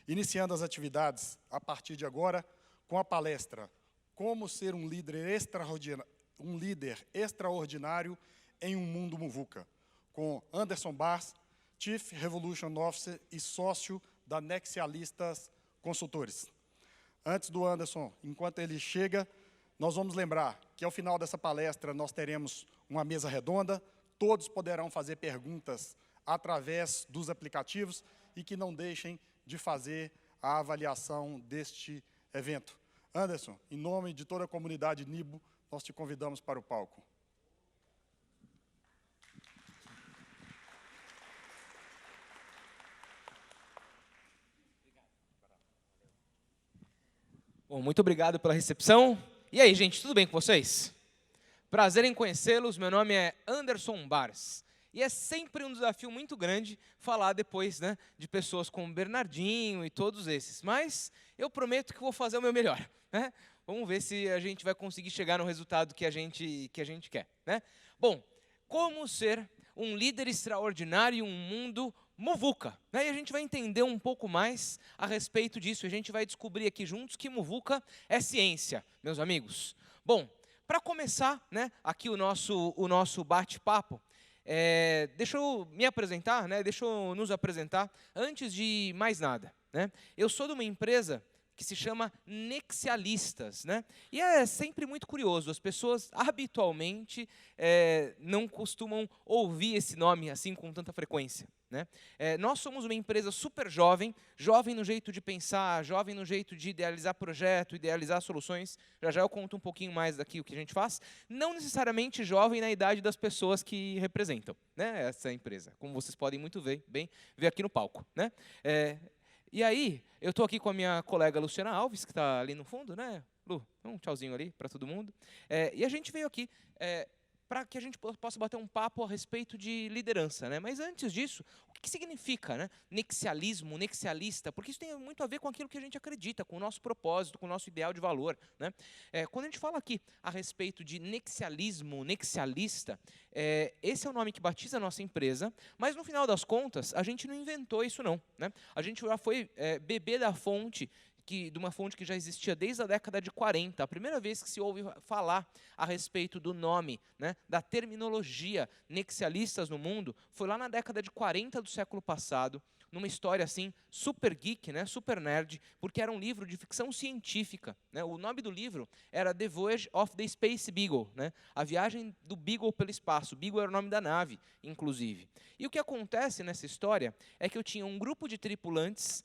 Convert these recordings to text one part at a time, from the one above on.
iniciando as atividades a partir de agora com a palestra Como ser um líder extraordinário em um mundo muvuca, com Anderson Bars, Chief Revolution Officer e sócio da Nexialistas Consultores. Antes do Anderson, enquanto ele chega, nós vamos lembrar que ao final dessa palestra nós teremos uma mesa redonda, todos poderão fazer perguntas através dos aplicativos e que não deixem de fazer a avaliação deste evento. Anderson, em nome de toda a comunidade NIBO, nós te convidamos para o palco. Bom, muito obrigado pela recepção. E aí, gente, tudo bem com vocês? Prazer em conhecê-los. Meu nome é Anderson Bars. E é sempre um desafio muito grande falar depois, né, de pessoas como Bernardinho e todos esses. Mas eu prometo que vou fazer o meu melhor, né? Vamos ver se a gente vai conseguir chegar no resultado que a gente quer, né? Bom, como ser um líder extraordinário em um mundo muvuca, né? E a gente vai entender um pouco mais a respeito disso. A gente vai descobrir aqui juntos que muvuca é ciência, meus amigos. Bom, para começar, né, aqui o nosso bate-papo, deixa eu me apresentar, né? Deixa eu nos apresentar antes de mais nada, né? Eu sou de uma empresa que se chama Nexialistas, né? E é sempre muito curioso, as pessoas habitualmente não costumam ouvir esse nome assim com tanta frequência, né? Nós somos uma empresa super jovem, jovem no jeito de pensar, jovem no jeito de idealizar projeto, idealizar soluções. Já eu conto um pouquinho mais daqui o que a gente faz. Não necessariamente jovem na idade das pessoas que representam, né, essa empresa, como vocês podem muito ver aqui no palco, né? E aí, eu estou aqui com a minha colega Luciana Alves, que está ali no fundo, né? Lu, um tchauzinho ali para todo mundo. E a gente veio aqui para que a gente possa bater um papo a respeito de liderança, né? Mas antes disso, o que significa, né, nexialismo, nexialista? Porque isso tem muito a ver com aquilo que a gente acredita, com o nosso propósito, com o nosso ideal de valor, né? Quando a gente fala aqui a respeito de nexialismo, nexialista, esse é o nome que batiza a nossa empresa, mas no final das contas, a gente não inventou isso não, né? A gente já foi beber da fonte, de uma fonte que já existia desde a década de 40. A primeira vez que se ouve falar a respeito do nome, né, da terminologia nexialistas no mundo, foi lá na década de 40 do século passado, numa história assim, super geek, né, super nerd, porque era um livro de ficção científica, né? O nome do livro era The Voyage of the Space Beagle, né? A viagem do Beagle pelo espaço. Beagle era o nome da nave, inclusive. E o que acontece nessa história é que eu tinha um grupo de tripulantes,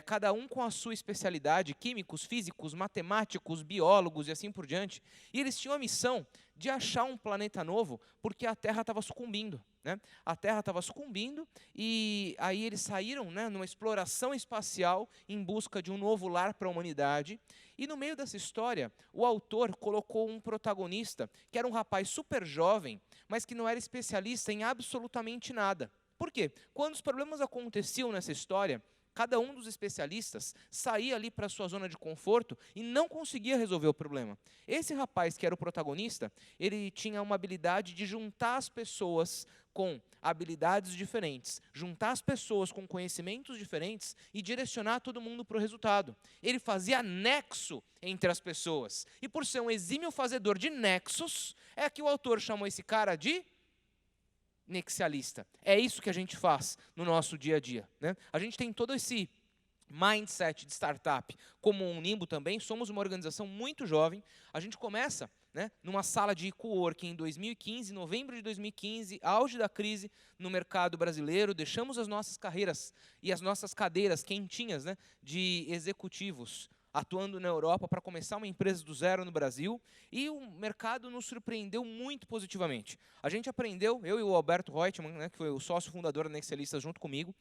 cada um com a sua especialidade, químicos, físicos, matemáticos, biólogos e assim por diante, e eles tinham a missão de achar um planeta novo, porque a Terra estava sucumbindo, né? A Terra estava sucumbindo e aí eles saíram, né, numa exploração espacial em busca de um novo lar para a humanidade. E no meio dessa história, o autor colocou um protagonista que era um rapaz super jovem, mas que não era especialista em absolutamente nada. Por quê? Quando os problemas aconteciam nessa história, cada um dos especialistas saía ali para a sua zona de conforto e não conseguia resolver o problema. Esse rapaz, que era o protagonista, ele tinha uma habilidade de juntar as pessoas com habilidades diferentes, juntar as pessoas com conhecimentos diferentes e direcionar todo mundo para o resultado. Ele fazia nexo entre as pessoas. E por ser um exímio fazedor de nexos, é que o autor chamou esse cara de nexialista. É isso que a gente faz no nosso dia a dia, né? A gente tem todo esse mindset de startup como um Nimbo também. Somos uma organização muito jovem. A gente começa, né, numa sala de coworking em 2015, novembro de 2015, auge da crise no mercado brasileiro. Deixamos as nossas carreiras e as nossas cadeiras quentinhas, né, de executivos atuando na Europa para começar uma empresa do zero no Brasil, e o mercado nos surpreendeu muito positivamente. A gente aprendeu, eu e o Alberto Reutemann, né, que foi o sócio fundador da Nexialistas junto comigo,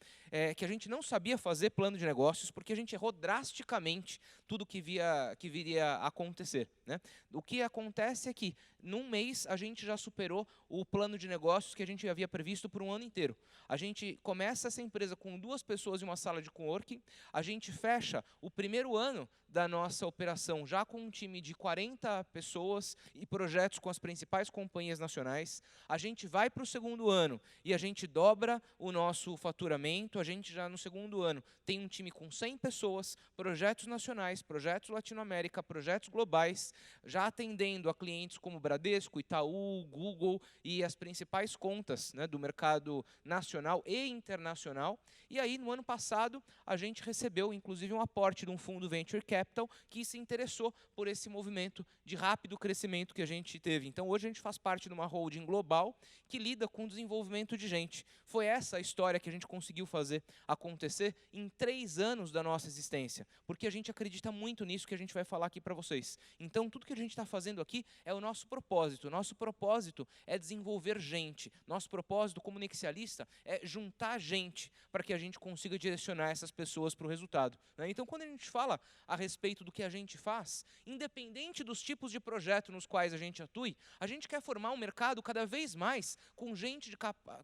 que a gente não sabia fazer plano de negócios porque a gente errou drasticamente tudo que viria a acontecer, né? O que acontece é que, num mês, a gente já superou o plano de negócios que a gente havia previsto por um ano inteiro. A gente começa essa empresa com 2 pessoas em uma sala de coworking, a gente fecha o primeiro ano da nossa operação, já com um time de 40 pessoas e projetos com as principais companhias nacionais. A gente vai para o segundo ano e a gente dobra o nosso faturamento. A gente já no segundo ano tem um time com 100 pessoas, projetos nacionais, projetos Latinoamérica, projetos globais, já atendendo a clientes como Bradesco, Itaú, Google e as principais contas, né, do mercado nacional e internacional. E aí, no ano passado, a gente recebeu, inclusive, um aporte de um fundo Venture Capital que se interessou por esse movimento de rápido crescimento que a gente teve. Então, hoje a gente faz parte de uma holding global que lida com o desenvolvimento de gente. Foi essa a história que a gente conseguiu fazer acontecer em 3 anos da nossa existência, porque a gente acredita muito nisso que a gente vai falar aqui para vocês. Então, tudo que a gente está fazendo aqui é o nosso propósito. O nosso propósito é desenvolver gente. Nosso propósito como Nexialista é juntar gente para que a gente consiga direcionar essas pessoas para o resultado, né? Então, quando a gente fala a respeito do que a gente faz, independente dos tipos de projeto nos quais a gente atue, a gente quer formar um mercado cada vez mais com gente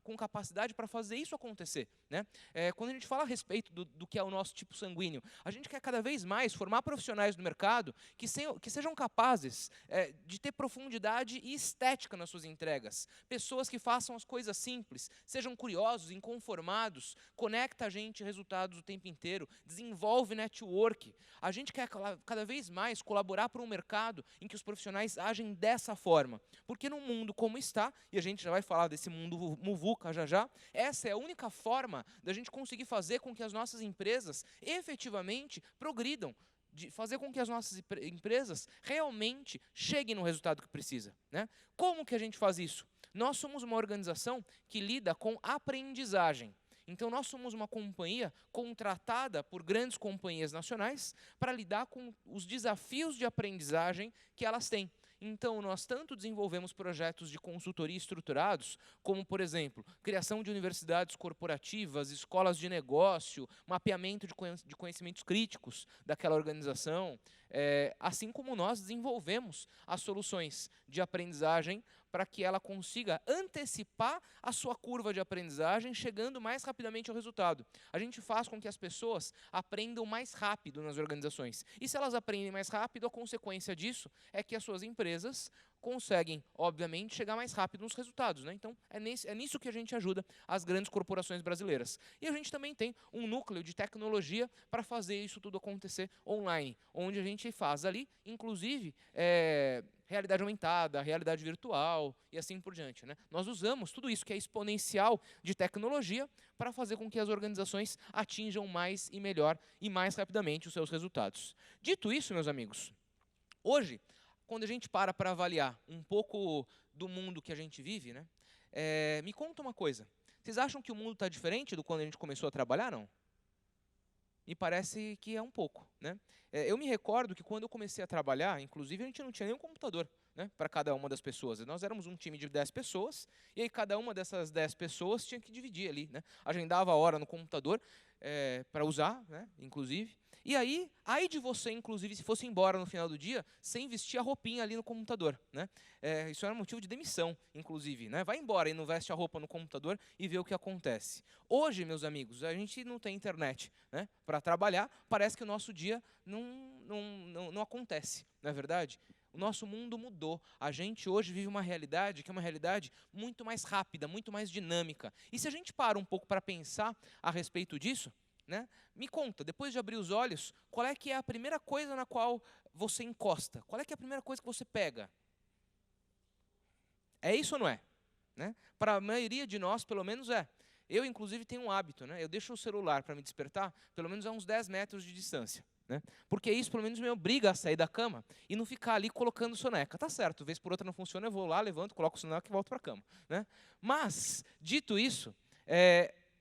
com capacidade para fazer isso acontecer, né? Quando a gente fala a respeito do que é o nosso tipo sanguíneo, a gente quer cada vez mais formar profissionais no mercado que sejam capazes de ter profundidade e estética nas suas entregas. Pessoas que façam as coisas simples, sejam curiosos, inconformados, conecta a gente resultados o tempo inteiro, desenvolve network. A gente quer cada vez mais colaborar para um mercado em que os profissionais agem dessa forma. Porque num mundo como está, e a gente já vai falar desse mundo muvuca já, essa é a única forma da gente conseguir fazer com que as nossas empresas efetivamente progridam, de fazer com que as nossas empresas realmente cheguem no resultado que precisa, né? Como que a gente faz isso? Nós somos uma organização que lida com aprendizagem. Então, nós somos uma companhia contratada por grandes companhias nacionais para lidar com os desafios de aprendizagem que elas têm. Então, nós tanto desenvolvemos projetos de consultoria estruturados, como, por exemplo, criação de universidades corporativas, escolas de negócio, mapeamento de conhecimentos críticos daquela organização, assim como nós desenvolvemos as soluções de aprendizagem para que ela consiga antecipar a sua curva de aprendizagem, chegando mais rapidamente ao resultado. A gente faz com que as pessoas aprendam mais rápido nas organizações. E se elas aprendem mais rápido, a consequência disso é que as suas empresas conseguem, obviamente, chegar mais rápido nos resultados, né? Então, é nisso que a gente ajuda as grandes corporações brasileiras. E a gente também tem um núcleo de tecnologia para fazer isso tudo acontecer online, onde a gente faz ali, inclusive, realidade aumentada, realidade virtual e assim por diante, né? Nós usamos tudo isso que é exponencial de tecnologia para fazer com que as organizações atinjam mais e melhor e mais rapidamente os seus resultados. Dito isso, meus amigos, hoje, quando a gente para avaliar um pouco do mundo que a gente vive, né? Me conta uma coisa. Vocês acham que o mundo está diferente do quando a gente começou a trabalhar, não? Me parece que é um pouco, né? Eu me recordo que quando eu comecei a trabalhar, inclusive, a gente não tinha nenhum computador, né, para cada uma das pessoas. Nós éramos um time de 10 pessoas, e aí cada uma dessas 10 pessoas tinha que dividir ali, né? Agendava a hora no computador para usar, né, inclusive. E aí de você, inclusive, se fosse embora no final do dia, sem vestir a roupinha ali no computador, né? Isso era motivo de demissão, inclusive, né? Vai embora e não veste a roupa no computador e vê o que acontece. Hoje, meus amigos, a gente não tem internet, né, para trabalhar, parece que o nosso dia não acontece, não é verdade? O nosso mundo mudou. A gente hoje vive uma realidade que é uma realidade muito mais rápida, muito mais dinâmica. E se a gente para um pouco para pensar a respeito disso, né, me conta, depois de abrir os olhos, qual é que é a primeira coisa na qual você encosta? Qual é que é a primeira coisa que você pega? É isso ou não é? Né? Para a maioria de nós, pelo menos é. Eu, inclusive, tenho um hábito, né? Eu deixo o celular para me despertar pelo menos a uns 10 metros de distância, né? Porque isso, pelo menos, me obriga a sair da cama e não ficar ali colocando soneca. Tá certo, vez por outra não funciona, eu vou lá, levanto, coloco o soneca e volto para a cama, né? Mas, dito isso,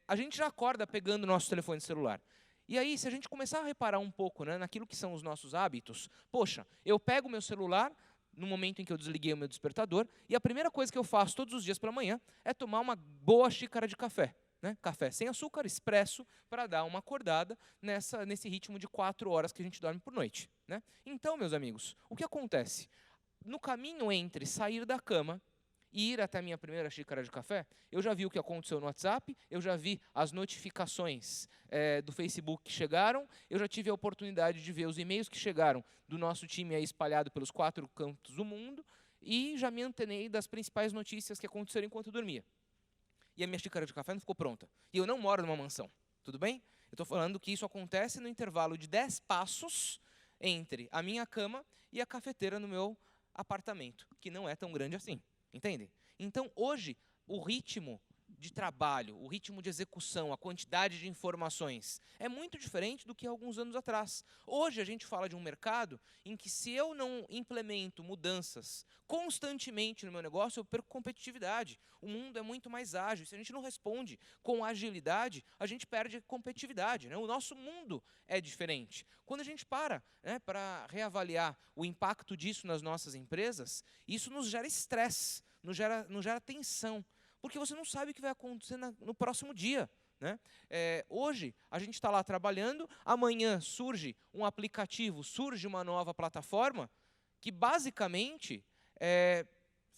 a gente já acorda pegando o nosso telefone celular. E aí, se a gente começar a reparar um pouco, né, naquilo que são os nossos hábitos, poxa, eu pego o meu celular no momento em que eu desliguei o meu despertador, e a primeira coisa que eu faço todos os dias pela manhã é tomar uma boa xícara de café. Né? Café sem açúcar, expresso, para dar uma acordada nesse ritmo de 4 horas que a gente dorme por noite. Né? Então, meus amigos, o que acontece? No caminho entre sair da cama e ir até a minha primeira xícara de café, eu já vi o que aconteceu no WhatsApp, eu já vi as notificações do Facebook que chegaram, eu já tive a oportunidade de ver os e-mails que chegaram do nosso time aí espalhado pelos 4 cantos do mundo, e já me antenei das principais notícias que aconteceram enquanto eu dormia. E a minha xícara de café não ficou pronta. E eu não moro numa mansão, tudo bem? Eu estou falando que isso acontece no intervalo de 10 passos entre a minha cama e a cafeteira no meu apartamento, que não é tão grande assim. Entendem? Então, hoje, o ritmo de trabalho, o ritmo de execução, a quantidade de informações é muito diferente do que há alguns anos atrás. Hoje, a gente fala de um mercado em que, se eu não implemento mudanças constantemente no meu negócio, eu perco competitividade. O mundo é muito mais ágil. Se a gente não responde com agilidade, a gente perde competitividade, né? O nosso mundo é diferente. Quando a gente para reavaliar o impacto disso nas nossas empresas, isso nos gera estresse, nos gera tensão, porque você não sabe o que vai acontecer no próximo dia, né? Hoje, a gente está lá trabalhando, amanhã surge um aplicativo, surge uma nova plataforma, que basicamente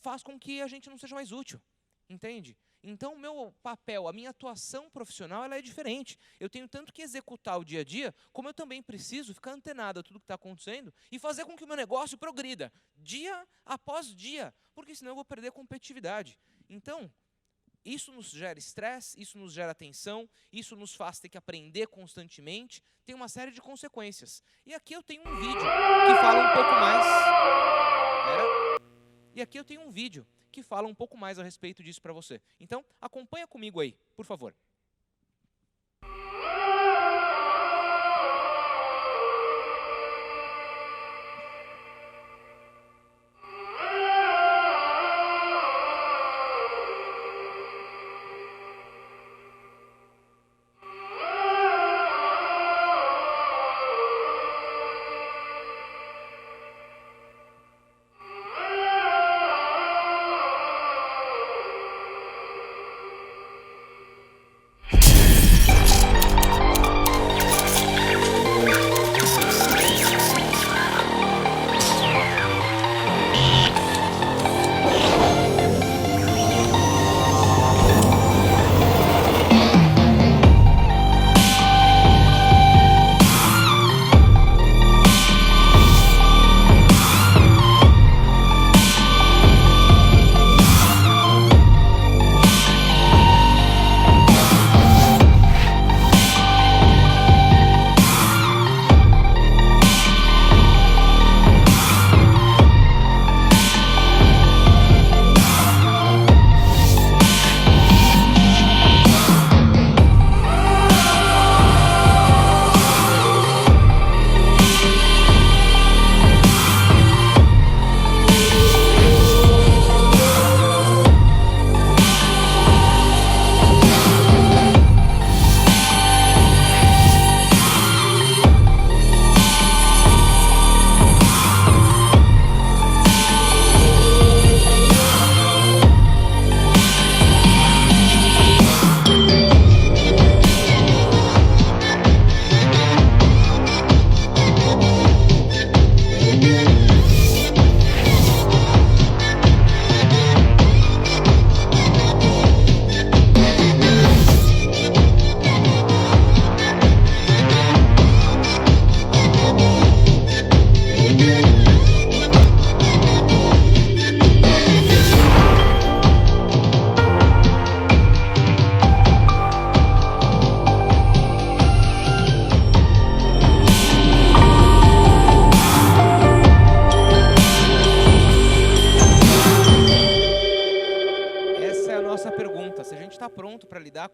faz com que a gente não seja mais útil, entende? Então, o meu papel, a minha atuação profissional, ela é diferente. Eu tenho tanto que executar o dia a dia, como eu também preciso ficar antenado a tudo que está acontecendo e fazer com que o meu negócio progrida, dia após dia, porque senão eu vou perder competitividade. Então, isso nos gera estresse, isso nos gera tensão, isso nos faz ter que aprender constantemente, tem uma série de consequências. E aqui eu tenho um vídeo que fala um pouco mais... E aqui eu tenho um vídeo que fala um pouco mais a respeito disso para você. Então, acompanha comigo aí, por favor.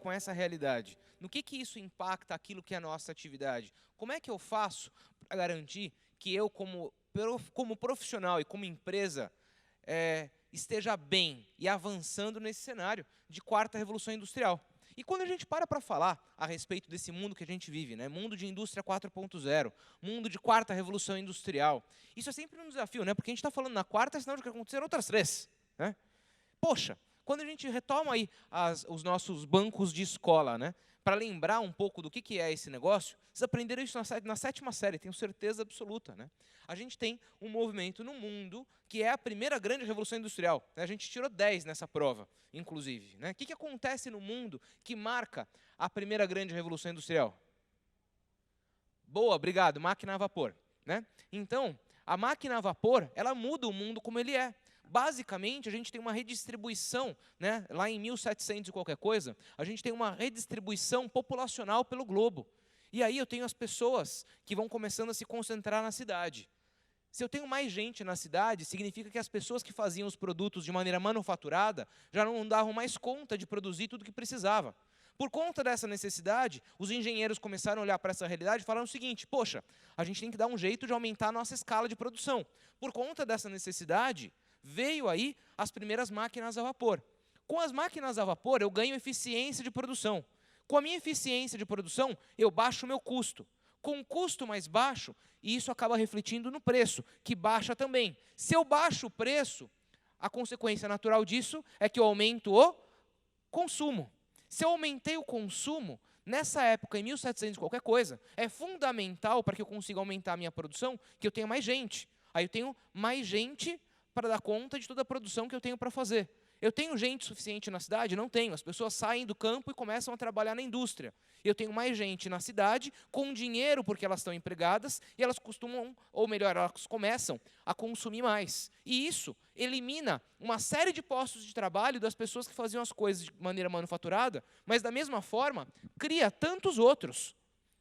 Com essa realidade. No que isso impacta aquilo que é a nossa atividade? Como é que eu faço para garantir que eu, como profissional e como empresa, esteja bem e avançando nesse cenário de quarta revolução industrial? E quando a gente para falar a respeito desse mundo que a gente vive, né? Mundo de indústria 4.0, mundo de quarta revolução industrial, isso é sempre um desafio, né? Porque a gente está falando na quarta, senão de que aconteceram outras 3. Né? Poxa, quando a gente retoma aí os nossos bancos de escola, né? para lembrar um pouco do que é esse negócio, vocês aprenderam isso na 7ª série, tenho certeza absoluta. Né? A gente tem um movimento no mundo que é a primeira grande revolução industrial. Né? A gente tirou 10 nessa prova, inclusive. Né? O que acontece no mundo que marca a primeira grande revolução industrial? Boa, obrigado, máquina a vapor. Né? Então, a máquina a vapor, ela muda o mundo como ele é. Basicamente, a gente tem uma redistribuição, né, lá em 1700 e qualquer coisa, a gente tem uma redistribuição populacional pelo globo. E aí eu tenho as pessoas que vão começando a se concentrar na cidade. Se eu tenho mais gente na cidade, significa que as pessoas que faziam os produtos de maneira manufaturada já não davam mais conta de produzir tudo o que precisava. Por conta dessa necessidade, os engenheiros começaram a olhar para essa realidade e falaram o seguinte: poxa, a gente tem que dar um jeito de aumentar a nossa escala de produção. Por conta dessa necessidade, veio aí as primeiras máquinas a vapor. Com as máquinas a vapor, eu ganho eficiência de produção. Com a minha eficiência de produção, eu baixo o meu custo. Com um custo mais baixo, isso acaba refletindo no preço, que baixa também. Se eu baixo o preço, a consequência natural disso é que eu aumento o consumo. Se eu aumentei o consumo, nessa época, em 1700 qualquer coisa, é fundamental para que eu consiga aumentar a minha produção, que eu tenha mais gente. Aí eu tenho mais gente para dar conta de toda a produção que eu tenho para fazer. Eu tenho gente suficiente na cidade? Não tenho. As pessoas saem do campo e começam a trabalhar na indústria. Eu tenho mais gente na cidade, com dinheiro porque elas estão empregadas, e elas costumam, ou melhor, elas começam a consumir mais. E isso elimina uma série de postos de trabalho das pessoas que faziam as coisas de maneira manufaturada, mas da mesma forma, cria tantos outros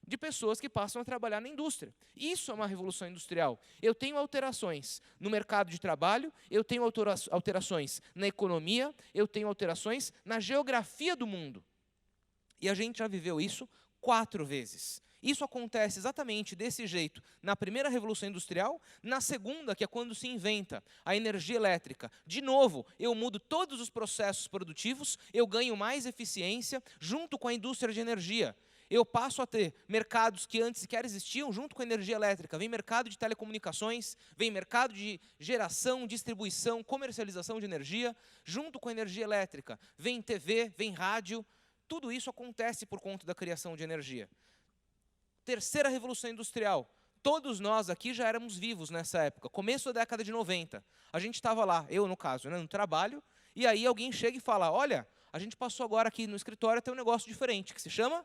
de pessoas que passam a trabalhar na indústria. Isso é uma revolução industrial. Eu tenho alterações no mercado de trabalho, eu tenho alterações na economia, eu tenho alterações na geografia do mundo. E a gente já viveu isso 4 vezes. Isso acontece exatamente desse jeito na primeira revolução industrial, na segunda, que é quando se inventa a energia elétrica. De novo, eu mudo todos os processos produtivos, eu ganho mais eficiência junto com a indústria de energia. Eu passo a ter mercados que antes sequer existiam, junto com a energia elétrica. Vem mercado de telecomunicações, vem mercado de geração, distribuição, comercialização de energia, junto com a energia elétrica. Vem TV, vem rádio. Tudo isso acontece por conta da criação de energia. Terceira revolução industrial. Todos nós aqui já éramos vivos nessa época, começo da década de 90. A gente estava lá, eu no caso, né, no trabalho, e aí alguém chega e fala: olha, a gente passou agora aqui no escritório a ter um negócio diferente, que se chama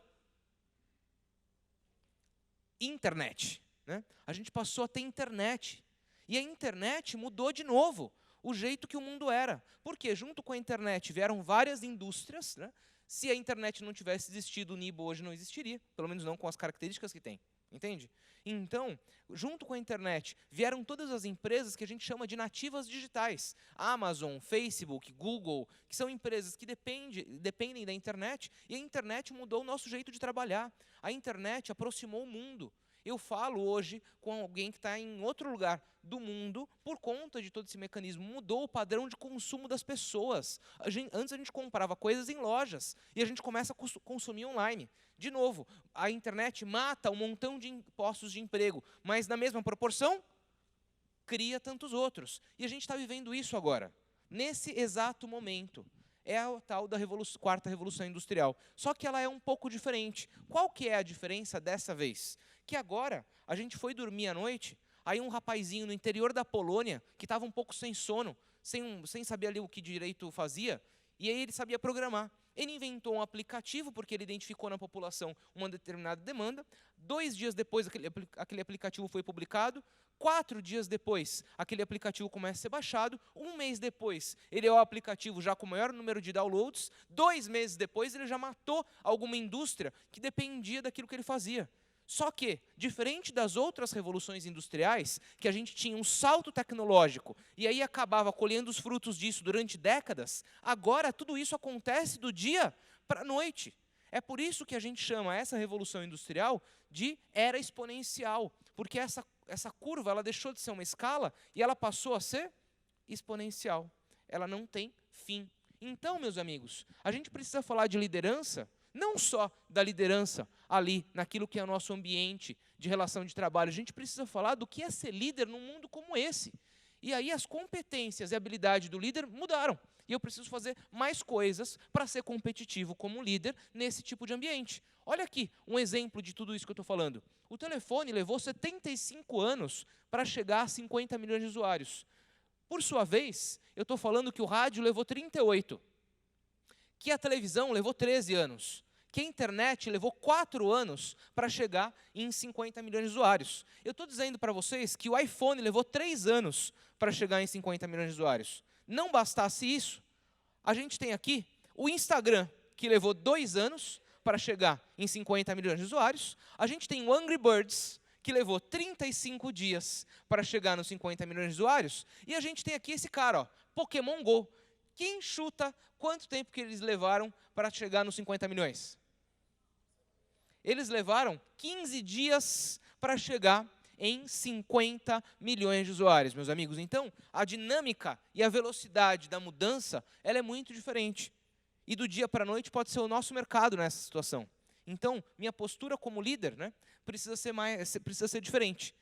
internet. Né? A gente passou a ter internet. E a internet mudou de novo o jeito que o mundo era. Porque junto com a internet vieram várias indústrias. Né? Se a internet não tivesse existido, o Nibo hoje não existiria. Pelo menos não com as características que tem. Entende? Então, junto com a internet, vieram todas as empresas que a gente chama de nativas digitais. Amazon, Facebook, Google, que são empresas que dependem da internet, e a internet mudou o nosso jeito de trabalhar. A internet aproximou o mundo. Eu falo hoje com alguém que está em outro lugar do mundo, por conta de todo esse mecanismo, mudou o padrão de consumo das pessoas. Antes a gente comprava coisas em lojas, e a gente começa a consumir online. De novo, a internet mata um montão de postos de emprego, mas na mesma proporção, cria tantos outros. E a gente está vivendo isso agora, nesse exato momento. É a tal da quarta revolução industrial. Só que ela é um pouco diferente. Qual que é a diferença dessa vez? Que agora, a gente foi dormir à noite, aí um rapazinho no interior da Polônia, que estava um pouco sem sono, sem saber ali o que direito fazia, e aí ele sabia programar. Ele inventou um aplicativo, porque ele identificou na população uma determinada demanda. 2 dias depois, aquele aplicativo foi publicado. 4 dias depois, aquele aplicativo começa a ser baixado. 1 mês depois, ele é o aplicativo já com o maior número de downloads. 2 meses depois, ele já matou alguma indústria que dependia daquilo que ele fazia. Só que, diferente das outras revoluções industriais, que a gente tinha um salto tecnológico e aí acabava colhendo os frutos disso durante décadas, agora tudo isso acontece do dia para a noite. É por isso que a gente chama essa revolução industrial de era exponencial, porque essa curva ela deixou de ser uma escala e ela passou a ser exponencial. Ela não tem fim. Então, meus amigos, a gente precisa falar de liderança, não só da liderança ali, naquilo que é o nosso ambiente de relação de trabalho. A gente precisa falar do que é ser líder num mundo como esse. E aí as competências e habilidade do líder mudaram. E eu preciso fazer mais coisas para ser competitivo como líder nesse tipo de ambiente. Olha aqui um exemplo de tudo isso que eu estou falando. O telefone levou 75 anos para chegar a 50 milhões de usuários. Por sua vez, eu estou falando que o rádio levou 38, que a televisão levou 13 anos, que a internet levou 4 anos para chegar em 50 milhões de usuários. Eu estou dizendo para vocês que o iPhone levou 3 anos para chegar em 50 milhões de usuários. Não bastasse isso, a gente tem aqui o Instagram, que levou 2 anos para chegar em 50 milhões de usuários. A gente tem o Angry Birds, que levou 35 dias para chegar nos 50 milhões de usuários. E a gente tem aqui esse cara, ó, Pokémon Go. Quem chuta quanto tempo que eles levaram para chegar nos 50 milhões? Eles levaram 15 dias para chegar em 50 milhões de usuários, meus amigos. Então, a dinâmica e a velocidade da mudança, ela é muito diferente. E do dia para a noite pode ser o nosso mercado nessa situação. Então, minha postura como líder, né, precisa ser diferente.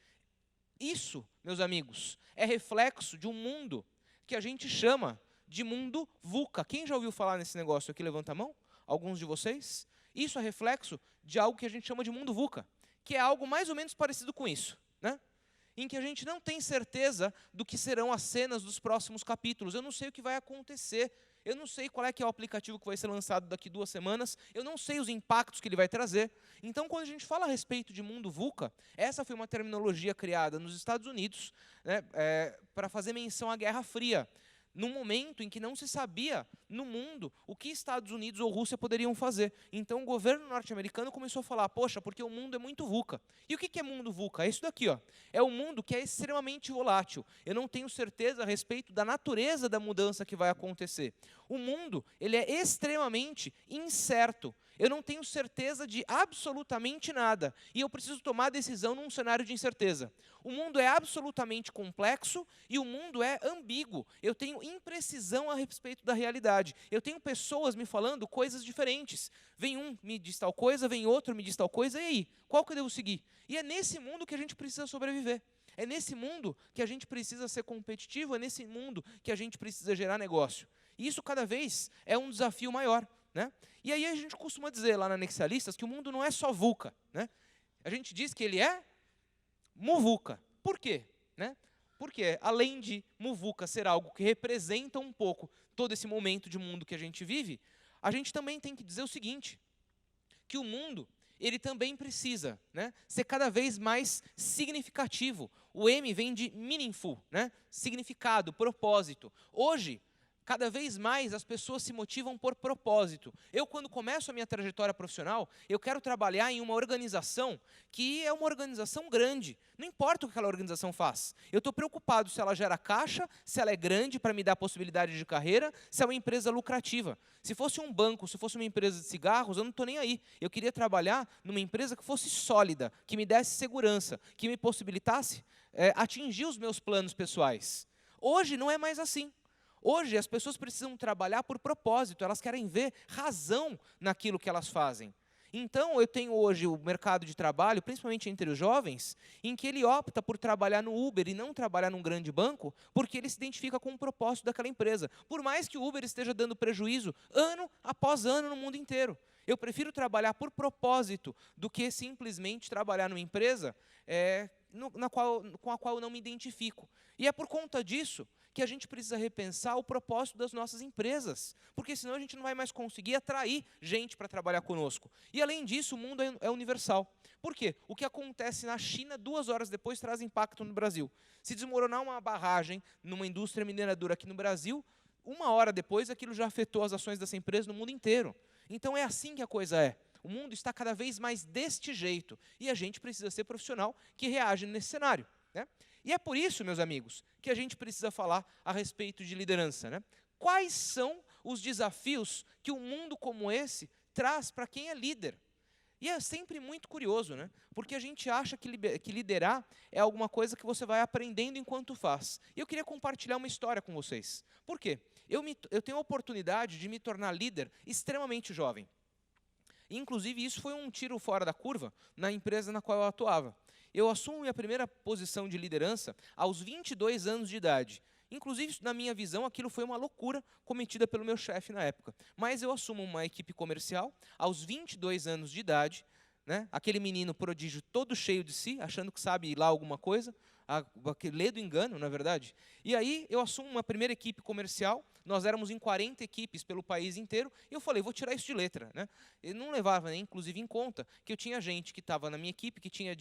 Isso, meus amigos, é reflexo de um mundo que a gente chama de mundo VUCA. Quem já ouviu falar nesse negócio aqui? Levanta a mão. Alguns de vocês? Isso é reflexo de algo que a gente chama de mundo VUCA, que é algo mais ou menos parecido com isso, né? Em que a gente não tem certeza do que serão as cenas dos próximos capítulos. Eu não sei o que vai acontecer. Eu não sei qual é que é o aplicativo que vai ser lançado daqui 2 semanas. Eu não sei os impactos que ele vai trazer. Então, quando a gente fala a respeito de mundo VUCA, essa foi uma terminologia criada nos Estados Unidos, né, para fazer menção à Guerra Fria, num momento em que não se sabia no mundo o que Estados Unidos ou Rússia poderiam fazer. Então o governo norte-americano começou a falar, poxa, porque o mundo é muito VUCA. E o que é mundo VUCA? É isso daqui, ó. É um mundo que é extremamente volátil. Eu não tenho certeza a respeito da natureza da mudança que vai acontecer. O mundo, ele é extremamente incerto. Eu não tenho certeza de absolutamente nada. E eu preciso tomar decisão num cenário de incerteza. O mundo é absolutamente complexo e o mundo é ambíguo. Eu tenho imprecisão a respeito da realidade. Eu tenho pessoas me falando coisas diferentes. Vem um, me diz tal coisa, vem outro, me diz tal coisa, e aí? Qual que eu devo seguir? E é nesse mundo que a gente precisa sobreviver. É nesse mundo que a gente precisa ser competitivo, é nesse mundo que a gente precisa gerar negócio. E isso cada vez é um desafio maior, né? E aí a gente costuma dizer lá na Nexialistas que o mundo não é só VUCA, né? A gente diz que ele é MUVUCA. Por quê? Né? Porque, além de MUVUCA ser algo que representa um pouco todo esse momento de mundo que a gente vive, a gente também tem que dizer o seguinte, que o mundo, ele também precisa, né, ser cada vez mais significativo. O M vem de meaningful, né? Significado, propósito. Hoje, cada vez mais as pessoas se motivam por propósito. Eu, quando começo a minha trajetória profissional, eu quero trabalhar em uma organização que é uma organização grande. Não importa o que aquela organização faz. Eu estou preocupado se ela gera caixa, se ela é grande para me dar possibilidade de carreira, se é uma empresa lucrativa. Se fosse um banco, se fosse uma empresa de cigarros, eu não estou nem aí. Eu queria trabalhar numa empresa que fosse sólida, que me desse segurança, que me possibilitasse atingir os meus planos pessoais. Hoje não é mais assim. Hoje as pessoas precisam trabalhar por propósito, elas querem ver razão naquilo que elas fazem. Então eu tenho hoje o mercado de trabalho, principalmente entre os jovens, em que ele opta por trabalhar no Uber e não trabalhar num grande banco, porque ele se identifica com o propósito daquela empresa. Por mais que o Uber esteja dando prejuízo ano após ano no mundo inteiro. Eu prefiro trabalhar por propósito do que simplesmente trabalhar numa empresa com a qual eu não me identifico. E é por conta disso que a gente precisa repensar o propósito das nossas empresas, porque senão a gente não vai mais conseguir atrair gente para trabalhar conosco. E além disso, o mundo é universal. Por quê? O que acontece na China 2 horas depois traz impacto no Brasil. Se desmoronar uma barragem numa indústria mineradora aqui no Brasil, 1 hora depois aquilo já afetou as ações dessa empresa no mundo inteiro. Então é assim que a coisa é. O mundo está cada vez mais deste jeito. E a gente precisa ser profissional que reage nesse cenário, né? E é por isso, meus amigos, que a gente precisa falar a respeito de liderança, né? Quais são os desafios que um mundo como esse traz para quem é líder? E é sempre muito curioso, né? Porque a gente acha que liderar é alguma coisa que você vai aprendendo enquanto faz. E eu queria compartilhar uma história com vocês. Por quê? Eu tenho a oportunidade de me tornar líder extremamente jovem. Inclusive, isso foi um tiro fora da curva na empresa na qual eu atuava. Eu assumo minha primeira posição de liderança aos 22 anos de idade. Inclusive, na minha visão, aquilo foi uma loucura cometida pelo meu chefe na época. Mas eu assumo uma equipe comercial aos 22 anos de idade, né? Aquele menino prodígio todo cheio de si, achando que sabe lá alguma coisa, lê do engano, na verdade. E aí eu assumo uma primeira equipe comercial, nós éramos em 40 equipes pelo país inteiro, e eu falei, vou tirar isso de letra, né? Eu não levava, nem, inclusive, em conta que eu tinha gente que estava na minha equipe, que tinha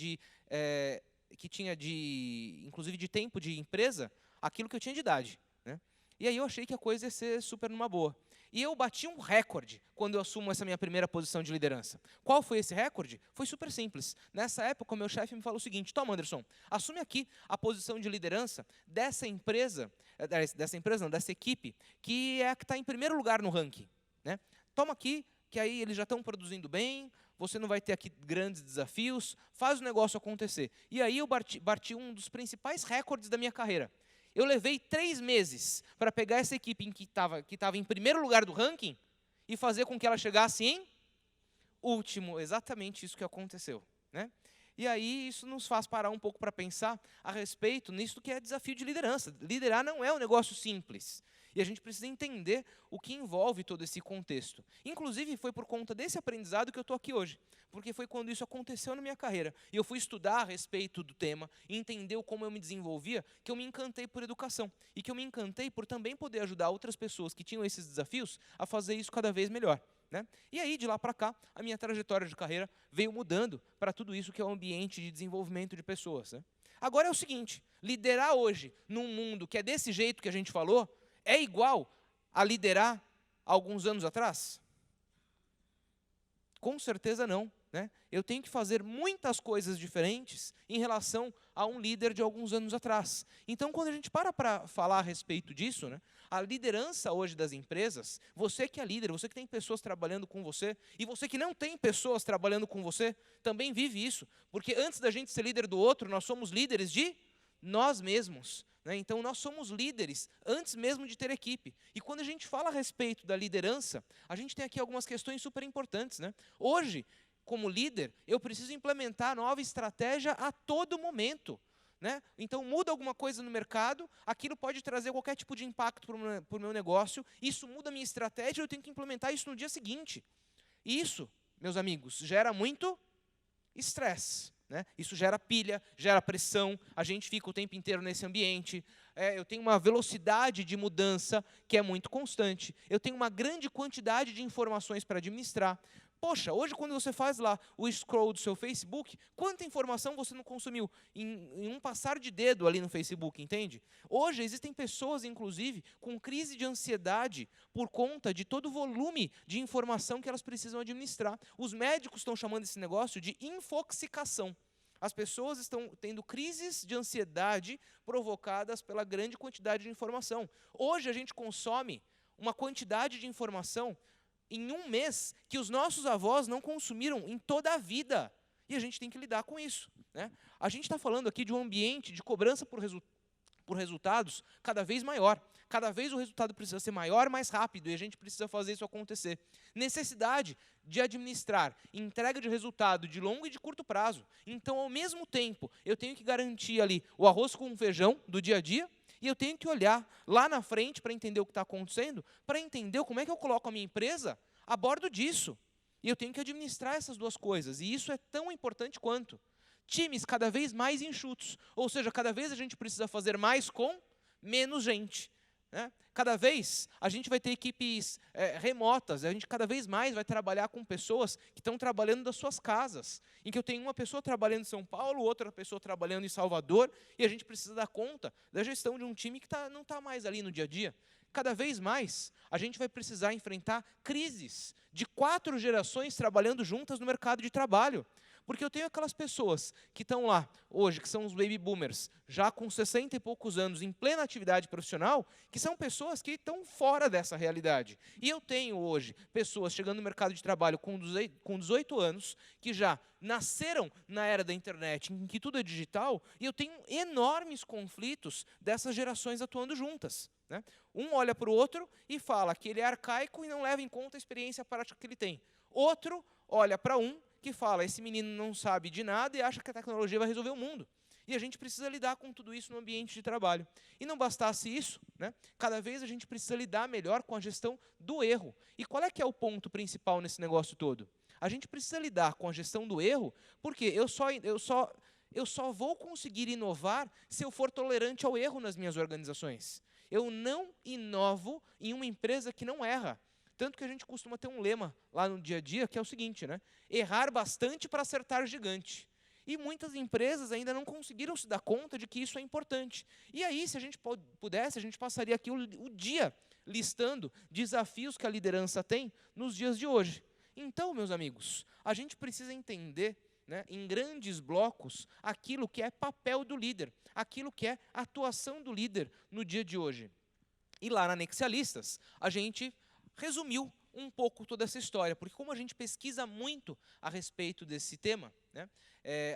inclusive, de tempo de empresa, aquilo que eu tinha de idade, né? E aí eu achei que a coisa ia ser super numa boa. E eu bati um recorde quando eu assumo essa minha primeira posição de liderança. Qual foi esse recorde? Foi super simples. Nessa época, o meu chefe me falou o seguinte: toma, Anderson, assume aqui a posição de liderança dessa equipe, que é a que está em primeiro lugar no ranking, né? Toma aqui, que aí eles já estão produzindo bem, você não vai ter aqui grandes desafios, faz o negócio acontecer. E aí eu bati um dos principais recordes da minha carreira. Eu levei 3 meses para pegar essa equipe que estava em primeiro lugar do ranking e fazer com que ela chegasse em último. Exatamente isso que aconteceu, né? E aí isso nos faz parar um pouco para pensar a respeito nisso que é desafio de liderança. Liderar não é um negócio simples. E a gente precisa entender o que envolve todo esse contexto. Inclusive, foi por conta desse aprendizado que eu estou aqui hoje. Porque foi quando isso aconteceu na minha carreira. E eu fui estudar a respeito do tema, e entender como eu me desenvolvia, que eu me encantei por educação. E que eu me encantei por também poder ajudar outras pessoas que tinham esses desafios a fazer isso cada vez melhor, né? E aí, de lá para cá, a minha trajetória de carreira veio mudando para tudo isso que é o ambiente de desenvolvimento de pessoas, né? Agora é o seguinte, liderar hoje num mundo que é desse jeito que a gente falou, é igual a liderar alguns anos atrás? Com certeza não, né? Eu tenho que fazer muitas coisas diferentes em relação a um líder de alguns anos atrás. Então, quando a gente para falar a respeito disso, né, a liderança hoje das empresas, você que é líder, você que tem pessoas trabalhando com você, e você que não tem pessoas trabalhando com você, também vive isso. Porque antes da gente ser líder do outro, nós somos líderes de nós mesmos, né? Então, nós somos líderes antes mesmo de ter equipe. E quando a gente fala a respeito da liderança, a gente tem aqui algumas questões super importantes, né? Hoje, como líder, eu preciso implementar nova estratégia a todo momento, né? Então, muda alguma coisa no mercado, aquilo pode trazer qualquer tipo de impacto para o meu negócio, isso muda a minha estratégia, eu tenho que implementar isso no dia seguinte. Isso, meus amigos, gera muito estresse, né? Isso gera pilha, gera pressão, a gente fica o tempo inteiro nesse ambiente. Eu tenho uma velocidade de mudança que é muito constante. Eu tenho uma grande quantidade de informações para administrar. Poxa, hoje quando você faz lá o scroll do seu Facebook, quanta informação você não consumiu em um passar de dedo ali no Facebook, entende? Hoje existem pessoas, inclusive, com crise de ansiedade por conta de todo o volume de informação que elas precisam administrar. Os médicos estão chamando esse negócio de infoxicação. As pessoas estão tendo crises de ansiedade provocadas pela grande quantidade de informação. Hoje a gente consome uma quantidade de informação em um mês que os nossos avós não consumiram em toda a vida. E a gente tem que lidar com isso, né? A gente está falando aqui de um ambiente de cobrança por resultados cada vez maior. Cada vez o resultado precisa ser maior, mais rápido, e a gente precisa fazer isso acontecer. Necessidade de administrar entrega de resultado de longo e de curto prazo. Então, ao mesmo tempo, eu tenho que garantir ali o arroz com feijão do dia a dia, e eu tenho que olhar lá na frente para entender o que está acontecendo, para entender como é que eu coloco a minha empresa a bordo disso. E eu tenho que administrar essas duas coisas, e isso é tão importante quanto. Times cada vez mais enxutos, ou seja, cada vez a gente precisa fazer mais com menos gente, né? Cada vez a gente vai ter equipes remotas, a gente cada vez mais vai trabalhar com pessoas que estão trabalhando das suas casas, em que eu tenho uma pessoa trabalhando em São Paulo, outra pessoa trabalhando em Salvador, e a gente precisa dar conta da gestão de um time que não está mais ali no dia a dia. Cada vez mais a gente vai precisar enfrentar crises de 4 gerações trabalhando juntas no mercado de trabalho. Porque eu tenho aquelas pessoas que estão lá hoje, que são os baby boomers, já com 60 e poucos anos, em plena atividade profissional, que são pessoas que estão fora dessa realidade. E eu tenho hoje pessoas chegando no mercado de trabalho com 18 anos, que já nasceram na era da internet, em que tudo é digital, e eu tenho enormes conflitos dessas gerações atuando juntas, né? Um olha para o outro e fala que ele é arcaico e não leva em conta a experiência prática que ele tem. Outro olha para um que fala, esse menino não sabe de nada e acha que a tecnologia vai resolver o mundo. E a gente precisa lidar com tudo isso no ambiente de trabalho. E não bastasse isso, né? Cada vez a gente precisa lidar melhor com a gestão do erro. E qual é que é o ponto principal nesse negócio todo? A gente precisa lidar com a gestão do erro, porque eu só vou conseguir inovar se eu for tolerante ao erro nas minhas organizações. Eu não inovo em uma empresa que não erra. Tanto que a gente costuma ter um lema lá no dia a dia, que é o seguinte, né? Errar bastante para acertar gigante. E muitas empresas ainda não conseguiram se dar conta de que isso é importante. E aí, se a gente pudesse, a gente passaria aqui o dia listando desafios que a liderança tem nos dias de hoje. Então, meus amigos, a gente precisa entender, né, em grandes blocos, aquilo que é papel do líder, aquilo que é atuação do líder no dia de hoje. E lá na Nexialistas, a gente resumiu um pouco toda essa história, porque como a gente pesquisa muito a respeito desse tema, né,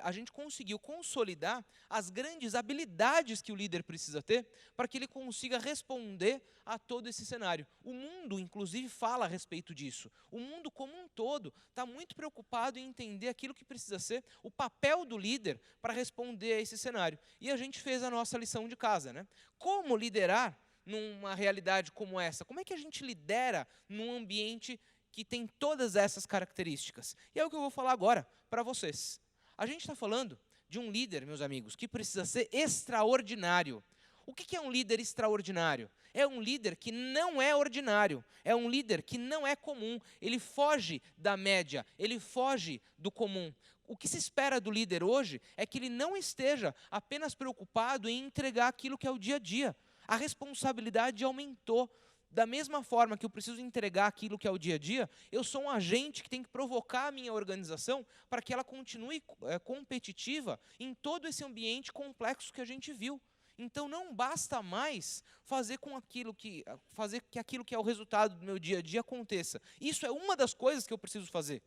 a gente conseguiu consolidar as grandes habilidades que o líder precisa ter para que ele consiga responder a todo esse cenário. O mundo, inclusive, fala a respeito disso. O mundo como um todo está muito preocupado em entender aquilo que precisa ser o papel do líder para responder a esse cenário. E a gente fez a nossa lição de casa, né? Como liderar numa realidade como essa? Como é que a gente lidera num ambiente que tem todas essas características? E é o que eu vou falar agora para vocês. A gente está falando de um líder, meus amigos, que precisa ser extraordinário. O que é um líder extraordinário? É um líder que não é ordinário, é um líder que não é comum, ele foge da média, ele foge do comum. O que se espera do líder hoje é que ele não esteja apenas preocupado em entregar aquilo que é o dia a dia. A responsabilidade aumentou. Da mesma forma que eu preciso entregar aquilo que é o dia a dia, eu sou um agente que tem que provocar a minha organização para que ela continue competitiva em todo esse ambiente complexo que a gente viu. Então não basta mais fazer que aquilo que é o resultado do meu dia a dia aconteça. Isso é uma das coisas que eu preciso fazer.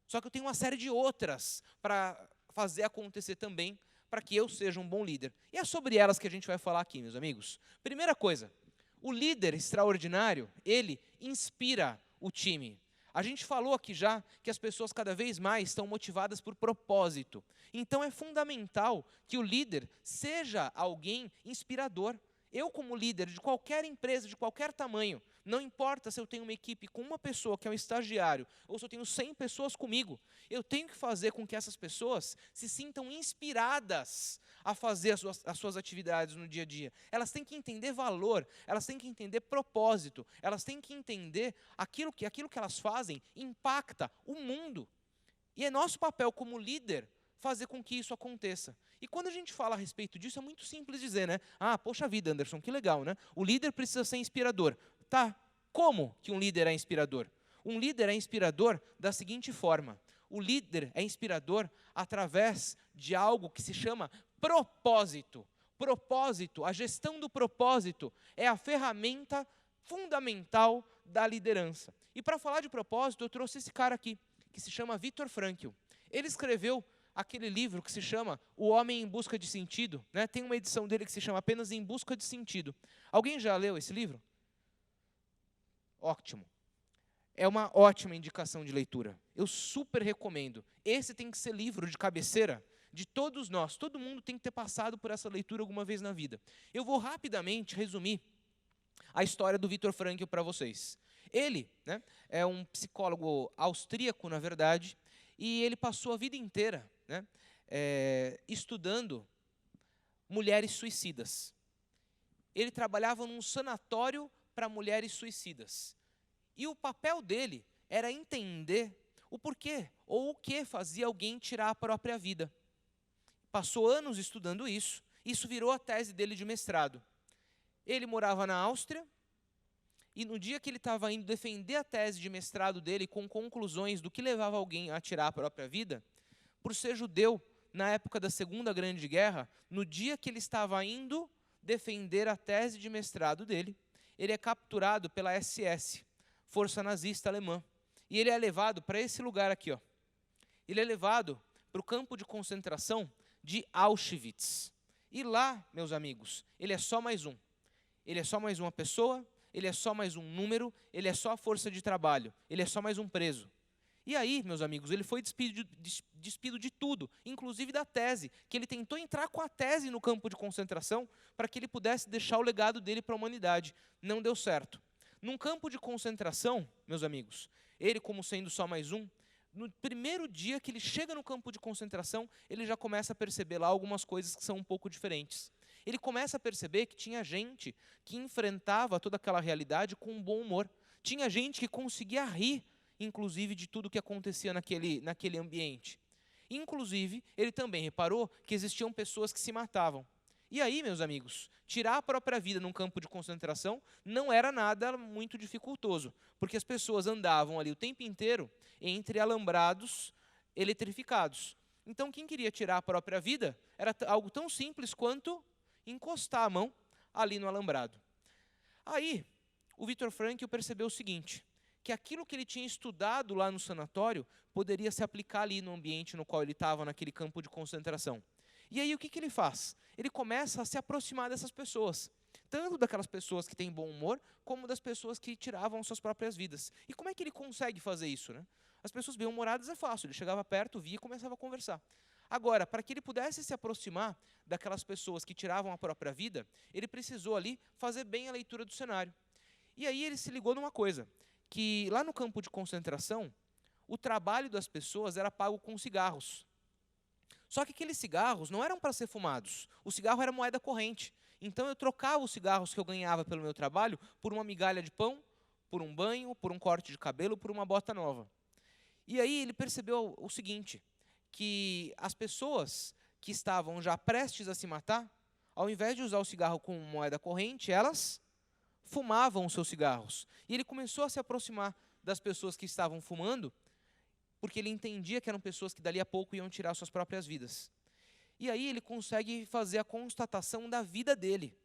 Só que eu tenho uma série de outras para fazer acontecer também, para que eu seja um bom líder. E é sobre elas que a gente vai falar aqui, meus amigos. Primeira coisa, o líder extraordinário, ele inspira o time. A gente falou aqui já que as pessoas cada vez mais estão motivadas por propósito. Então é fundamental que o líder seja alguém inspirador. Eu, como líder de qualquer empresa, de qualquer tamanho, não importa se eu tenho uma equipe com uma pessoa que é um estagiário, ou se eu tenho 100 pessoas comigo, eu tenho que fazer com que essas pessoas se sintam inspiradas a fazer as suas atividades no dia a dia. Elas têm que entender valor, elas têm que entender propósito, elas têm que entender aquilo que elas fazem impacta o mundo. E é nosso papel como líder fazer com que isso aconteça. E quando a gente fala a respeito disso, é muito simples dizer, né? Ah, poxa vida, Anderson, que legal, né? O líder precisa ser inspirador. Tá, como que um líder é inspirador? Um líder é inspirador da seguinte forma. O líder é inspirador através de algo que se chama propósito. Propósito, a gestão do propósito é a ferramenta fundamental da liderança. E para falar de propósito, eu trouxe esse cara aqui, que se chama Viktor Frankl. Ele escreveu aquele livro que se chama O Homem em Busca de Sentido, né? Tem uma edição dele que se chama apenas Em Busca de Sentido. Alguém já leu esse livro? Ótimo. É uma ótima indicação de leitura. Eu super recomendo. Esse tem que ser livro de cabeceira de todos nós. Todo mundo tem que ter passado por essa leitura alguma vez na vida. Eu vou rapidamente resumir a história do Viktor Frankl para vocês. Ele, né, é um psicólogo austríaco, na verdade, e ele passou a vida inteira, né, estudando mulheres suicidas. Ele trabalhava num sanatório para mulheres suicidas. E o papel dele era entender o porquê ou o que fazia alguém tirar a própria vida. Passou anos estudando isso. Isso virou a tese dele de mestrado. Ele morava na Áustria e no dia que ele estava indo defender a tese de mestrado dele com conclusões do que levava alguém a tirar a própria vida, por ser judeu, na época da Segunda Grande Guerra, no dia que ele estava indo defender a tese de mestrado dele, ele é capturado pela SS, Força Nazista Alemã. E ele é levado para esse lugar aqui, ó. Ele é levado para o campo de concentração de Auschwitz. E lá, meus amigos, ele é só mais um. Ele é só mais uma pessoa, ele é só mais um número, ele é só a força de trabalho, ele é só mais um preso. E aí, meus amigos, ele foi despido de tudo, inclusive da tese, que ele tentou entrar com a tese no campo de concentração para que ele pudesse deixar o legado dele para a humanidade. Não deu certo. Num campo de concentração, meus amigos, ele como sendo só mais um, no primeiro dia que ele chega no campo de concentração, ele já começa a perceber lá algumas coisas que são um pouco diferentes. Ele começa a perceber que tinha gente que enfrentava toda aquela realidade com um bom humor. Tinha gente que conseguia rir, inclusive, de tudo que acontecia naquele ambiente. Inclusive, ele também reparou que existiam pessoas que se matavam. E aí, meus amigos, tirar a própria vida num campo de concentração não era nada muito dificultoso, porque as pessoas andavam ali o tempo inteiro entre alambrados eletrificados. Então, quem queria tirar a própria vida era algo tão simples quanto encostar a mão ali no alambrado. Aí, o Viktor Frankl percebeu o seguinte, que aquilo que ele tinha estudado lá no sanatório poderia se aplicar ali no ambiente no qual ele estava, naquele campo de concentração. E aí o que ele faz? Ele começa a se aproximar dessas pessoas, tanto daquelas pessoas que têm bom humor, como das pessoas que tiravam suas próprias vidas. E como é que ele consegue fazer isso, né? As pessoas bem-humoradas é fácil, ele chegava perto, via e começava a conversar. Agora, para que ele pudesse se aproximar daquelas pessoas que tiravam a própria vida, ele precisou ali fazer bem a leitura do cenário. E aí ele se ligou numa coisa, que lá no campo de concentração, o trabalho das pessoas era pago com cigarros. Só que aqueles cigarros não eram para ser fumados. O cigarro era moeda corrente. Então eu trocava os cigarros que eu ganhava pelo meu trabalho por uma migalha de pão, por um banho, por um corte de cabelo, por uma bota nova. E aí ele percebeu o seguinte, que as pessoas que estavam já prestes a se matar, ao invés de usar o cigarro como moeda corrente, elas fumavam os seus cigarros. E ele começou a se aproximar das pessoas que estavam fumando, porque ele entendia que eram pessoas que dali a pouco iam tirar suas próprias vidas. E aí ele consegue fazer a constatação da vida dele,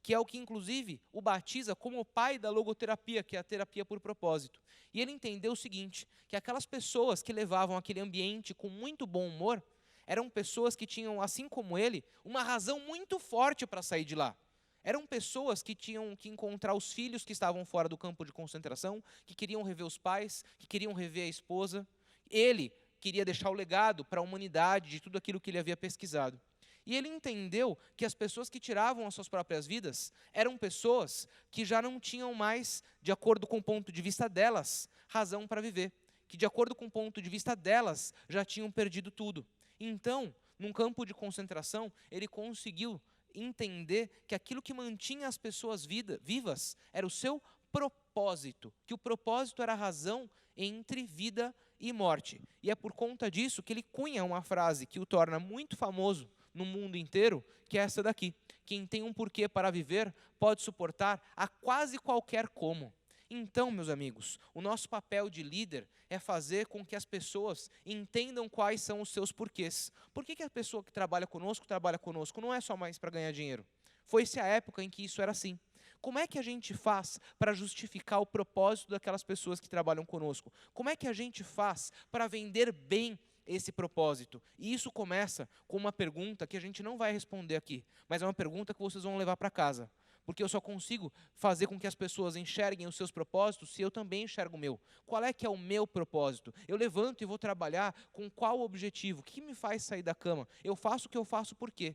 que é o que, inclusive, o batiza como o pai da logoterapia, que é a terapia por propósito. E ele entendeu o seguinte, que aquelas pessoas que levavam aquele ambiente com muito bom humor, eram pessoas que tinham, assim como ele, uma razão muito forte para sair de lá. Eram pessoas que tinham que encontrar os filhos que estavam fora do campo de concentração, que queriam rever os pais, que queriam rever a esposa. Ele queria deixar o legado para a humanidade de tudo aquilo que ele havia pesquisado. E ele entendeu que as pessoas que tiravam as suas próprias vidas eram pessoas que já não tinham mais, de acordo com o ponto de vista delas, razão para viver. Que, de acordo com o ponto de vista delas, já tinham perdido tudo. Então, num campo de concentração, ele conseguiu entender que aquilo que mantinha as pessoas vivas era o seu propósito, que o propósito era a razão entre vida e morte. E é por conta disso que ele cunha uma frase que o torna muito famoso no mundo inteiro, que é essa daqui: quem tem um porquê para viver pode suportar a quase qualquer como. Então, meus amigos, o nosso papel de líder é fazer com que as pessoas entendam quais são os seus porquês. Por que a pessoa que trabalha conosco não é só mais para ganhar dinheiro? Foi-se a época em que isso era assim. Como é que a gente faz para justificar o propósito daquelas pessoas que trabalham conosco? Como é que a gente faz para vender bem esse propósito? E isso começa com uma pergunta que a gente não vai responder aqui, mas é uma pergunta que vocês vão levar para casa. Porque eu só consigo fazer com que as pessoas enxerguem os seus propósitos se eu também enxergo o meu. Qual é que é o meu propósito? Eu levanto e vou trabalhar com qual objetivo? O que me faz sair da cama? Eu faço o que eu faço por quê?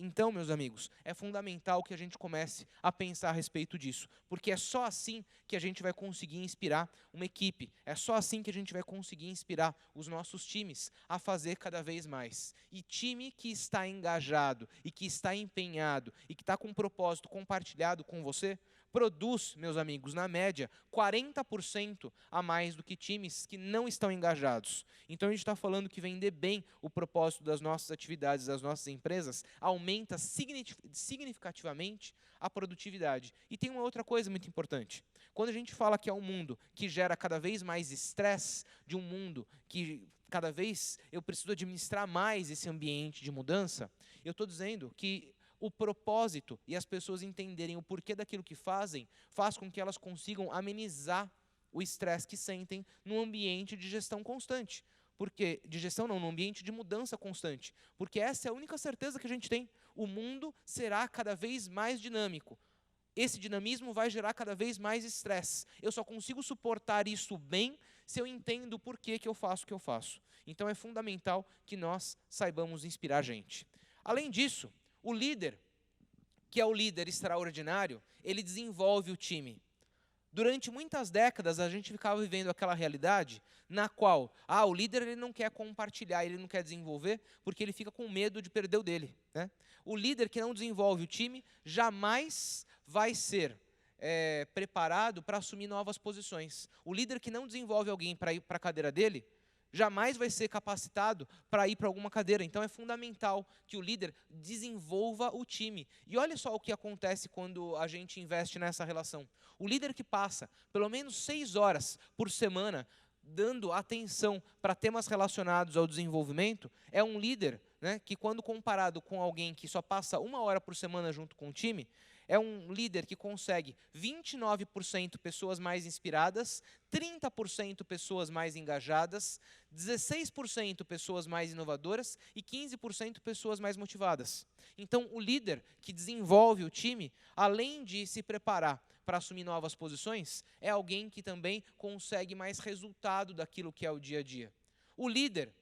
Então, meus amigos, é fundamental que a gente comece a pensar a respeito disso, porque é só assim que a gente vai conseguir inspirar uma equipe, é só assim que a gente vai conseguir inspirar os nossos times a fazer cada vez mais. E time que está engajado, e que está empenhado, e que está com um propósito compartilhado com você, produz, meus amigos, na média, 40% a mais do que times que não estão engajados. Então, a gente está falando que vender bem o propósito das nossas atividades, das nossas empresas, aumenta significativamente a produtividade. E tem uma outra coisa muito importante. Quando a gente fala que é um mundo que gera cada vez mais estresse, de um mundo que cada vez eu preciso administrar mais esse ambiente de mudança, eu estou dizendo que o propósito e as pessoas entenderem o porquê daquilo que fazem, faz com que elas consigam amenizar o estresse que sentem num ambiente de gestão constante. Porque, de gestão não, num ambiente de mudança constante. Porque essa é a única certeza que a gente tem. O mundo será cada vez mais dinâmico. esse dinamismo vai gerar cada vez mais estresse. Eu só consigo suportar isso bem se eu entendo o porquê que eu faço o que eu faço. Então é fundamental que nós saibamos inspirar gente. Além disso, o líder, que é o líder extraordinário, ele desenvolve o time. Durante muitas décadas, a gente ficava vivendo aquela realidade na qual o líder ele não quer compartilhar, ele não quer desenvolver, porque ele fica com medo de perder o dele. Né? O líder que não desenvolve o time jamais vai ser preparado para assumir novas posições. O líder que não desenvolve alguém para ir para a cadeira dele, jamais vai ser capacitado para ir para alguma cadeira. Então é fundamental que o líder desenvolva o time. E olha só o que acontece quando a gente investe nessa relação. O líder que passa pelo menos 6 horas por semana dando atenção para temas relacionados ao desenvolvimento, é um líder, né, que quando comparado com alguém que só passa 1 hora por semana junto com o time, é um líder que consegue 29% pessoas mais inspiradas, 30% pessoas mais engajadas, 16% pessoas mais inovadoras e 15% pessoas mais motivadas. Então, o líder que desenvolve o time, além de se preparar para assumir novas posições, é alguém que também consegue mais resultado daquilo que é o dia a dia. O líder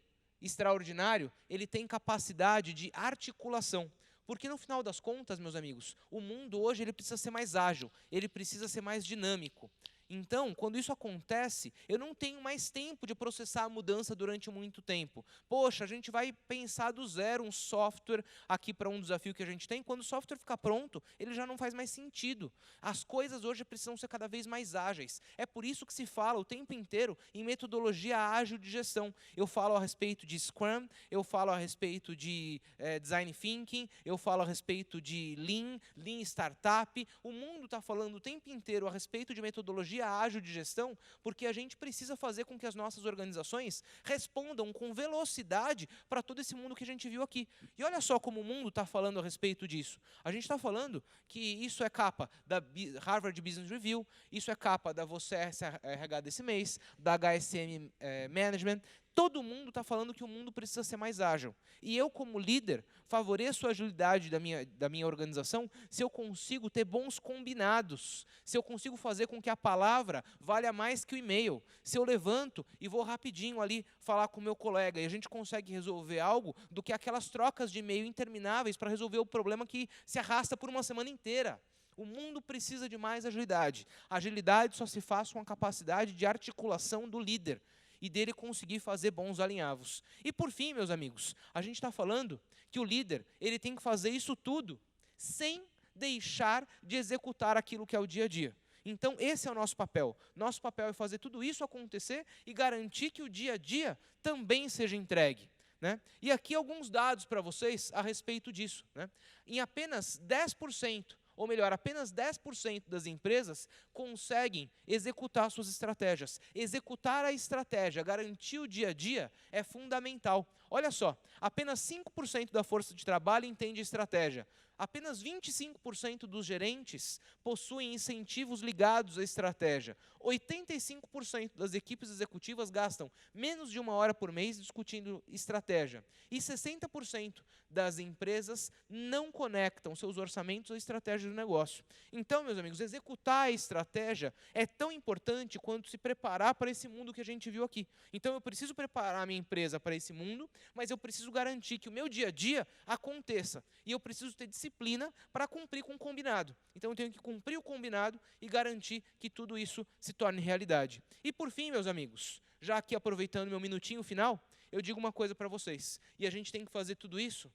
extraordinário, ele tem capacidade de articulação. Porque no final das contas, meus amigos, o mundo hoje ele precisa ser mais ágil, ele precisa ser mais dinâmico. Então, quando isso acontece, eu não tenho mais tempo de processar a mudança durante muito tempo. Poxa, a gente vai pensar do zero um software aqui para um desafio que a gente tem. Quando o software ficar pronto, ele já não faz mais sentido. As coisas hoje precisam ser cada vez mais ágeis. É por isso que se fala o tempo inteiro em metodologia ágil de gestão. Eu falo a respeito de Scrum, eu falo a respeito de Design Thinking, eu falo a respeito de Lean Startup. O mundo está falando o tempo inteiro a respeito de metodologia ágil de gestão, porque a gente precisa fazer com que as nossas organizações respondam com velocidade para todo esse mundo que a gente viu aqui. E olha só como o mundo está falando a respeito disso. A gente está falando que isso é capa da Harvard Business Review, isso é capa da Você RH desse mês, da HSM Management. Todo mundo está falando que o mundo precisa ser mais ágil. E eu, como líder, favoreço a agilidade da minha organização se eu consigo ter bons combinados, se eu consigo fazer com que a palavra valha mais que o e-mail, se eu levanto e vou rapidinho ali falar com o meu colega e a gente consegue resolver algo do que aquelas trocas de e-mail intermináveis para resolver o problema que se arrasta por uma semana inteira. O mundo precisa de mais agilidade. A agilidade só se faz com a capacidade de articulação do líder e dele conseguir fazer bons alinhavos. E por fim, meus amigos, a gente está falando que o líder ele tem que fazer isso tudo sem deixar de executar aquilo que é o dia a dia. Então, esse é o nosso papel. Nosso papel é fazer tudo isso acontecer e garantir que o dia a dia também seja entregue. Né? E aqui alguns dados para vocês a respeito disso. Né? Em apenas 10%, ou melhor, apenas 10% das empresas conseguem executar suas estratégias. Executar a estratégia, garantir o dia a dia, é fundamental. Olha só, apenas 5% da força de trabalho entende a estratégia. Apenas 25% dos gerentes possuem incentivos ligados à estratégia. 85% das equipes executivas gastam menos de 1 hora por mês discutindo estratégia. E 60% das empresas não conectam seus orçamentos à estratégia do negócio. Então, meus amigos, executar a estratégia é tão importante quanto se preparar para esse mundo que a gente viu aqui. Então, eu preciso preparar a minha empresa para esse mundo, mas eu preciso garantir que o meu dia a dia aconteça. E eu preciso ter disciplina para cumprir com o combinado. Então, eu tenho que cumprir o combinado e garantir que tudo isso se torne realidade. E, por fim, meus amigos, já aqui aproveitando meu minutinho final, eu digo uma coisa para vocês. E a gente tem que fazer tudo isso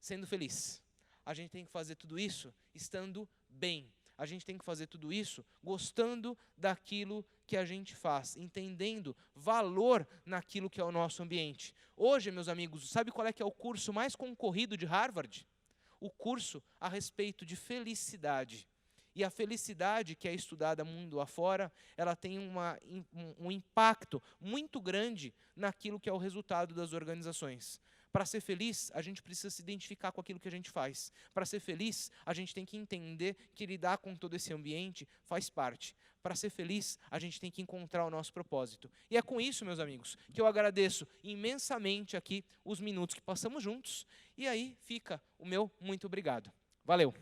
sendo feliz. A gente tem que fazer tudo isso estando bem. A gente tem que fazer tudo isso gostando daquilo que a gente faz, entendendo valor naquilo que é o nosso ambiente. Hoje, meus amigos, sabe qual é que é o curso mais concorrido de Harvard? O curso a respeito de felicidade. E a felicidade que é estudada mundo afora, ela tem um impacto muito grande naquilo que é o resultado das organizações. Para ser feliz, a gente precisa se identificar com aquilo que a gente faz. Para ser feliz, a gente tem que entender que lidar com todo esse ambiente faz parte. Para ser feliz, a gente tem que encontrar o nosso propósito. E é com isso, meus amigos, que eu agradeço imensamente aqui os minutos que passamos juntos. E aí fica o meu muito obrigado. Valeu!